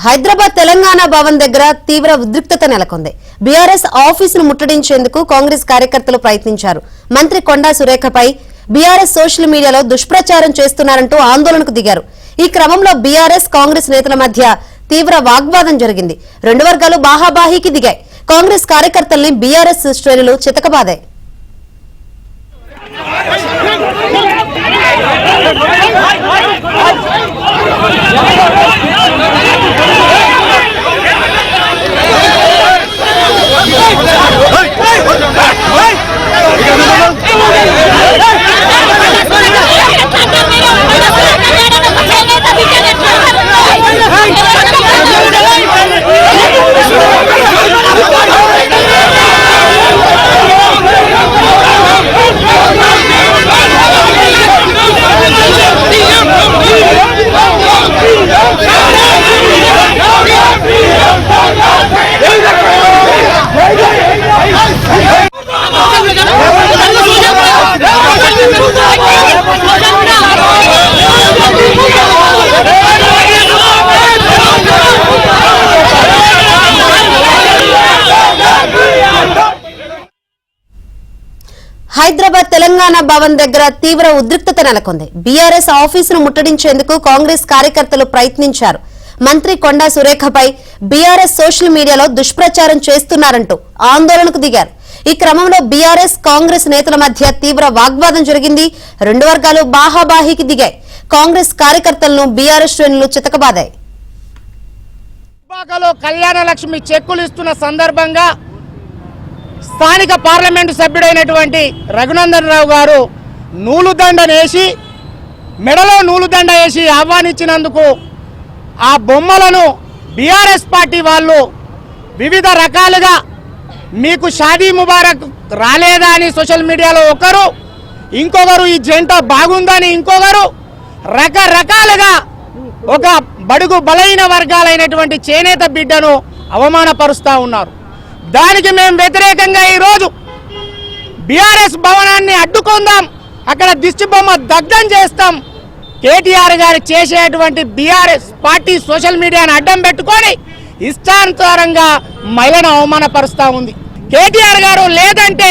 హైదరాబాద్ తెలంగాణ భవన్ దగ్గర తీవ్ర ఉద్రిక్తత నెలకొంది. బీఆర్ఎస్ ఆఫీసును ముట్టడించేందుకు కాంగ్రెస్ కార్యకర్తలు ప్రయత్నించారు. మంత్రి కొండా సురేఖపై బీఆర్ఎస్ సోషల్ మీడియాలో దుష్ప్రచారం చేస్తున్నారంటూ ఆందోళనకు దిగారు. ఈ క్రమంలో బీఆర్ఎస్ కాంగ్రెస్ నేతల మధ్య తీవ్ర వాగ్వాదం జరిగింది. రెండు వర్గాలు బాహాబాహీకి దిగాయి. కాంగ్రెస్ కార్యకర్తల్ని బీఆర్ఎస్ శ్రేణులు చితకబాదాయి. హైదరాబాద్ తెలంగాణ భవన్ దగ్గర తీవ్ర ఉద్రిక్తత నెలకొంది. బీఆర్ఎస్ ఆఫీసును ముట్టడించేందుకు కాంగ్రెస్ కార్యకర్తలు ప్రయత్నించారు. మంత్రి కొండా సురేఖపై బీఆర్ఎస్ సోషల్ మీడియాలో దుష్ప్రచారం చేస్తున్నారంటూ ఆందోళనకు దిగారు. ఈ క్రమంలో బీఆర్ఎస్ కాంగ్రెస్ నేతల మధ్య తీవ్ర వాగ్వాదం జరిగింది. రెండు వర్గాలు బాహాబాహీకి దిగాయి. కాంగ్రెస్ కార్యకర్తలను బీఆర్ఎస్ శ్రేణులు చితకబాదాయి. కళ్యాణ లక్ష్మి చెక్కులు ఇస్తున్న సందర్భంగా స్థానిక పార్లమెంటు సభ్యుడైనటువంటి రఘునందన్ రావు గారు నూలుదండనేసి మెడలో నూలుదండ వేసి ఆహ్వానించినందుకు ఆ బొమ్మలను బీఆర్ఎస్ పార్టీ వాళ్ళు వివిధ రకాలుగా మీకు షాదీ ముబారక్ రాలేదా అని సోషల్ మీడియాలో ఒకరు, ఇంకొకరు ఈ జంట బాగుందని ఇంకొకరు రకరకాలుగా ఒక బడుగు బలైన వర్గాలైనటువంటి చేనేత బిడ్డను అవమానపరుస్తూ ఉన్నారు. దానికి మేము వ్యతిరేకంగా ఈరోజు బీఆర్ఎస్ భవనాన్ని అడ్డుకుందాం, అక్కడ దిష్టి బొమ్మ దగ్ధం చేస్తాం. కేటీఆర్ గారు చేసేటువంటి బీఆర్ఎస్ పార్టీ సోషల్ మీడియాను అడ్డం పెట్టుకొని ఇష్టానుసారంగా మహిళను అవమానపరుస్తూ ఉంది. కేటీఆర్ గారు లేదంటే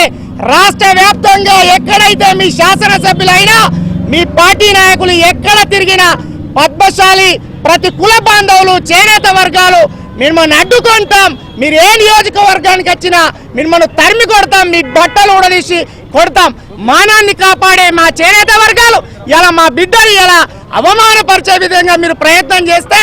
రాష్ట్ర వ్యాప్తంగా ఎక్కడైతే మీ శాసనసభ్యులైనా మీ పార్టీ నాయకులు ఎక్కడ తిరిగినా పద్మశాలి ప్రతి కుల బాంధవులు చేనేత వర్గాలు మిమ్మల్ని అడ్డుకుంటాం. మీరు ఏ నియోజకవర్గానికి వచ్చినా మిమ్మల్ని తరిమి కొడతాం, మీ బట్టలు ఉడదీసి కొడతాం. మానాన్ని కాపాడే మా చేనేత వర్గాలు ఇలా మా బిడ్డలు ఇలా అవమానపరిచే విధంగా మీరు ప్రయత్నం చేస్తే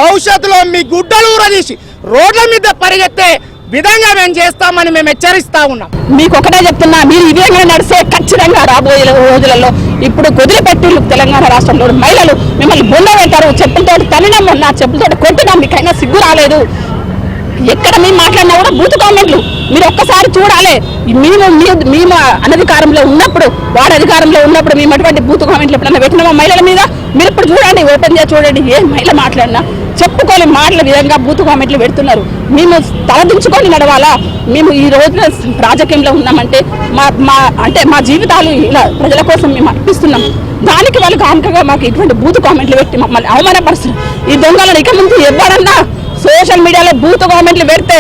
భవిష్యత్తులో మీ గుడ్డలు ఊరదీసి రోడ్ల మీద పరిగెత్తే విధంగా మేము చేస్తామని మేము హెచ్చరిస్తా ఉన్నాం. మీకు ఒకటే చెప్తున్నా, మీరు ఈ విధంగా నడిస్తే ఖచ్చితంగా రాబోయే రోజులలో ఇప్పుడు వదిలిపెట్టి తెలంగాణ రాష్ట్రంలో మహిళలు మిమ్మల్ని బొంద పెట్టారు. చెప్పులతో తనినాం, మొన్న చెప్పులతో కొట్టినాం, మీకైనా సిగ్గు రాలేదు. ఎక్కడ మేము మాట్లాడినా కూడా బూత్ కామెంట్లు మీరు ఒక్కసారి చూడాలి. మేము అనధికారంలో ఉన్నప్పుడు, వాడు అధికారంలో ఉన్నప్పుడు మేము అటువంటి బూత్ కామెంట్లు ఎప్పుడన్నా పెట్టినామా మహిళల మీద? మీరు ఇప్పుడు చూడండి, ఓపెన్ చేసి చూడండి, ఏ మహిళ మాట్లాడినా చెప్పుకోని మాటల విధంగా బూతు కామెంట్లు పెడుతున్నారు. మేము తలదించుకొని నడవాలా? మేము ఈ రోజున రాజకీయంలో ఉన్నామంటే మా జీవితాలు ఇలా ప్రజల కోసం మేము అర్పిస్తున్నాం. దానికి వాళ్ళు కానుకగా మాకు ఇటువంటి బూతు కామెంట్లు పెట్టి మమ్మల్ని అవమానపరుస్తున్నారు. ఈ దొంగలను ఇక ముందు ఎవరన్నా సోషల్ మీడియాలో బూతు కామెంట్లు పెడితే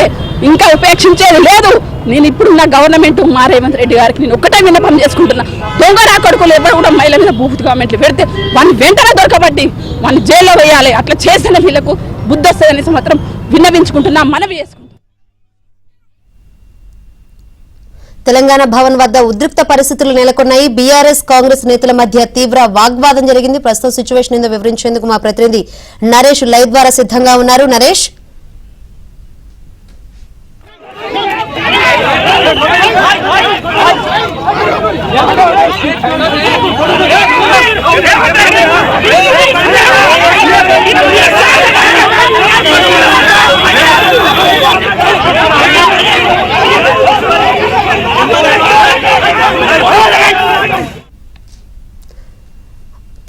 ఇంకా ఉపేక్షించేది లేదు. నేను ఇప్పుడున్న గవర్నమెంట్ మా రేవంత్ రెడ్డి గారికి నేను ఒక్కటే విన్నపం చేసుకుంటున్నా, దొంగ నా కొడుకులు ఎవరు కూడా మహిళ మీద బూతు కామెంట్లు పెడితే వాడిని వెంటనే దొరకబట్టి వాడిని జైల్లో వేయాలి. అట్లా చేసిన వీళ్ళకు బుద్ధి వస్తుందనేసి మాత్రం విన్నవించుకుంటున్నా, మనవి చేసుకుంటున్నా. తెలంగాణ భవన్ వద్ద ఉద్రిక్త పరిస్థితులు నెలకొన్నాయి. బీఆర్ఎస్ కాంగ్రెస్ నేతల మధ్య తీవ్ర వాగ్వాదం జరిగింది. ప్రస్తుత సిచ్యువేషన్ ఏందో వివరించేందుకు మా ప్రతినిధి నరేష్ లైవ్ ద్వారా సిద్ధంగా ఉన్నారు. నరేష్,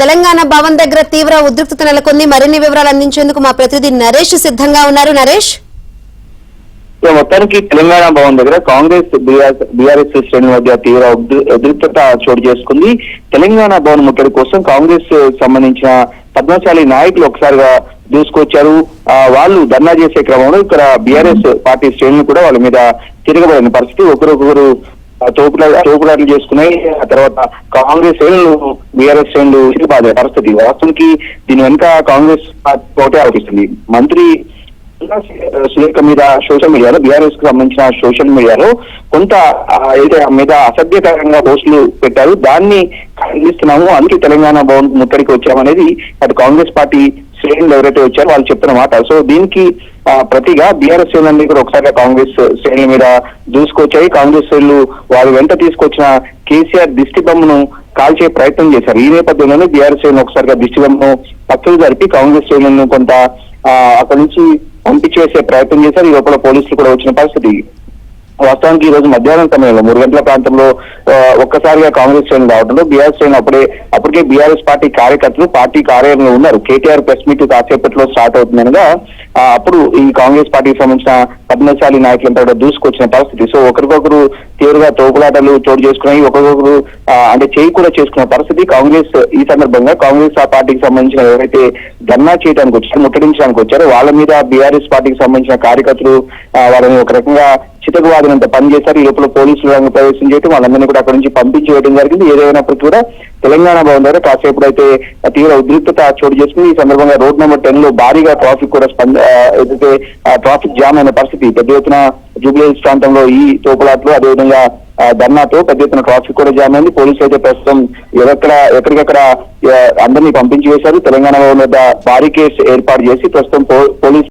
తెలంగాణ భవన్ దగ్గర తీవ్ర ఉద్రిక్తత నెలకొంది. మరిన్ని వివరాలు అందించేందుకు మా ప్రతినిధి నరేష్ సిద్ధంగా ఉన్నారు. నరేష్, మొత్తానికి తెలంగాణ భవన్ దగ్గర కాంగ్రెస్ బీఆర్ఎస్ శ్రేణుల మధ్య తీవ్ర ఉద్రిక్తత చోటు చేసుకుంది. తెలంగాణ భవన్ ముట్టడి కోసం కాంగ్రెస్ సంబంధించిన పద్మశాలి నాయకులు ఒకసారిగా దూసుకొచ్చారు. వాళ్ళు ధర్నా చేసే క్రమంలో ఇక్కడ బీఆర్ఎస్ పార్టీ శ్రేణులు కూడా వాళ్ళ మీద తిరగబడిన పరిస్థితి. ఒకరొకరు తోపులాట్లు చేసుకున్నాయి. ఆ తర్వాత కాంగ్రెస్ శ్రేణులు బీఆర్ఎస్ శ్రేణులు బాధే పరిస్థితి. వాస్తవానికి దీని వెనుక కాంగ్రెస్ పార్టీ ఒకటే ఆలోచిస్తుంది. మంత్రి సురేఖ మీద సోషల్ మీడియాలో బీఆర్ఎస్ కు సంబంధించిన సోషల్ మీడియాలో కొంత అయితే మీద అసభ్యకరంగా పోస్టులు పెట్టారు. దాన్ని ఖండిస్తున్నాము, అందుకే తెలంగాణ భవన్ ముట్టడికి వచ్చామనేది అటు కాంగ్రెస్ పార్టీ శ్రేణులు ఎవరైతే వచ్చారో వాళ్ళు చెప్తున్న మాట. సో దీనికి ప్రతిగా బీఆర్ఎస్ శ్రేణులన్నీ కూడా ఒకసారిగా కాంగ్రెస్ శ్రేణుల మీద దూసుకొచ్చాయి. కాంగ్రెస్ శ్రేణులు వారి వెంట తీసుకొచ్చిన కేసీఆర్ దిష్టి బొమ్మను కాల్చే ప్రయత్నం చేశారు. ఈ నేపథ్యంలోనే బీఆర్ఎస్ శ్రేణులు ఒకసారిగా దిష్టి బొమ్మను పక్కకు జరిపి కాంగ్రెస్ శ్రేణులను కొంత అక్కడి నుంచి పంపించేసే ప్రయత్నం చేశారు. ఈ లోపల పోలీసులు కూడా వచ్చిన పరిస్థితి. వాస్తవానికి ఈ రోజు మధ్యాహ్నం సమయంలో 3 గంటల ప్రాంతంలో ఒక్కసారిగా కాంగ్రెస్ శ్రేణులు రావడంలో బీఆర్ఎస్ శ్రేణులు అప్పటికే బీఆర్ఎస్ పార్టీ కార్యకర్తలు పార్టీ కార్యాలయంలో ఉన్నారు. కేటీఆర్ ప్రెస్ మీట్ కాసేపట్లో స్టార్ట్ అవుతుందనగా అప్పుడు ఈ కాంగ్రెస్ పార్టీకి సంబంధించిన పద్మశాలి నాయకులంతా కూడా దూసుకొచ్చిన పరిస్థితి. సో ఒకరికొకరు తీవ్రంగా తోపులాటలు చోటు చేసుకున్నాయి. ఒకరికొకరు అంటే చేయి కూడా చేసుకున్న పరిస్థితి. కాంగ్రెస్ ఈ సందర్భంగా కాంగ్రెస్ ఆ పార్టీకి సంబంధించిన ఎవరైతే ధర్నా చేయడానికి వచ్చారో, ముట్టడించడానికి వచ్చారో వాళ్ళ మీద బీఆర్ఎస్ పార్టీకి సంబంధించిన కార్యకర్తలు వాళ్ళని ఒక రకంగా చితకవాదినంత పనిచేశారు. ఈ లోపల పోలీసులు రంగ ప్రవేశం చేయడం, వాళ్ళందరినీ కూడా అక్కడి నుంచి పంపించి వేయడం జరిగింది. ఏదైనప్పటికీ కూడా తెలంగాణ భవన్ దగ్గర కాసేపు అయితే తీవ్ర ఉద్రిక్తత చోటు చేసుకుంది. ఈ సందర్భంగా రోడ్ నెంబర్ 10 లో భారీగా ట్రాఫిక్ కూడా ఏదైతే ట్రాఫిక్ జామ్ అయిన పరిస్థితి. పెద్ద ఎత్తున జూబ్లీహిల్స్ ప్రాంతంలో ఈ తోపులాట్లు అదేవిధంగా ధర్నాతో పెద్ద ఎత్తున ట్రాఫిక్ కూడా జామ్ అయింది. పోలీసులు అయితే ప్రస్తుతం ఎక్కడికక్కడ అందరినీ పంపించి వేశారు. తెలంగాణ భవన్ వద్ద భారీ కేసు ఏర్పాటు చేసి ప్రస్తుతం పోలీసు